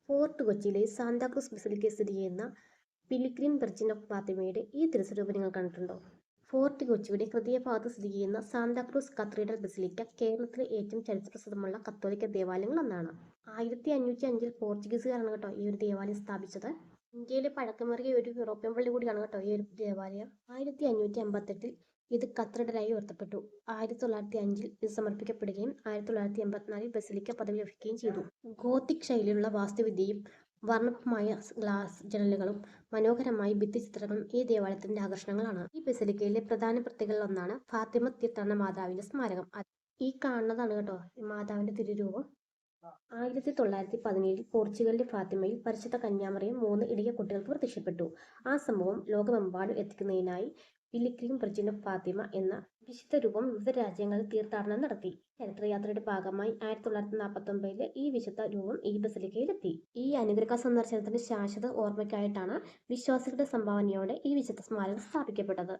Fort കൊച്ചിയിലെ സാന്താക്രൂസ് ബസിലിക്കയിൽ സ്ഥിതി ചെയ്യുന്ന പിലിഗ്രിം വിർജിൻ ഓഫ് ഫാത്തിമയുടെ ഈ തിരുസ്വരൂപം നിങ്ങൾ കണ്ടിട്ടുണ്ടോ? ഫോർട്ട് കൊച്ചിയുടെ ഹൃദയഭാഗത്ത് സ്ഥിതി ചെയ്യുന്ന സാന്താക്രൂസ് കത്തീഡ്രൽ ബസിലിക്ക കേരളത്തിലെ ഏറ്റവും ചരിത്രപ്രസിദ്ധമുള്ള കത്തോലിക്ക ദേവാലയങ്ങളിൽ ഒന്നാണ്. 1505 പോർച്ചുഗീസുകാരാണ് കേട്ടോ ഈ ഒരു ദേവാലയം സ്ഥാപിച്ചത്. ഇന്ത്യയിലെ പഴക്കമേറിയ ഒരു യൂറോപ്യൻ പള്ളി കൂടിയാണ് കേട്ടോ ഈ ഒരു ദേവാലയം. 1558 ഇത് കത്തീഡ്രലായി ഉയർത്തപ്പെട്ടു. 1905 ഇത് സമർപ്പിക്കപ്പെടുകയും 1984 ബസിലിക്ക പദവി ലഭിക്കുകയും ചെയ്തു. ഗോത്തിക് ശൈലിയിലുള്ള വാസ്തുവിദ്യയും വർണ്ണപ്പമായ ഗ്ലാസ് ജനലുകളും മനോഹരമായ ഭിത്തിച്ചിത്രങ്ങളും ഈ ദേവാലയത്തിന്റെ ആകർഷണങ്ങളാണ്. ഈ ബസിലിക്കയിലെ പ്രധാന പ്രത്യേകതകളിലൊന്നാണ് ഫാത്തിമ തീർത്ഥാടന മാതാവിന്റെ സ്മാരകം. ഈ കാണുന്നതാണ് കേട്ടോ ഈ മാതാവിന്റെ തിരുരൂപം. 1917 പോർച്ചുഗലിലെ ഫാത്തിമയിൽ പരിശുദ്ധ കന്യാമറിയം 3 ഇടയ കുട്ടികൾക്ക് പ്രത്യക്ഷപ്പെട്ടു. ആ സംഭവം ലോകമെമ്പാടും എത്തിക്കുന്നതിനായി പിലിഗ്രിം വിർജിൻ ഓഫ് ഫാത്തിമ എന്ന വിശുദ്ധ രൂപം വിവിധ രാജ്യങ്ങളിൽ തീർത്ഥാടനം നടത്തി. ചരിത്രയാത്രയുടെ ഭാഗമായി 1949 ഈ വിശുദ്ധ രൂപം ഈ ബസിലിക്കയിലെത്തി. ഈ അനുഗ്രഹ സന്ദർശനത്തിന്റെ ശാശ്വത ഓർമ്മയ്ക്കായിട്ടാണ് വിശ്വാസികളുടെ സംഭാവനയോടെ ഈ വിശുദ്ധ സ്മാരകം സ്ഥാപിക്കപ്പെട്ടത്.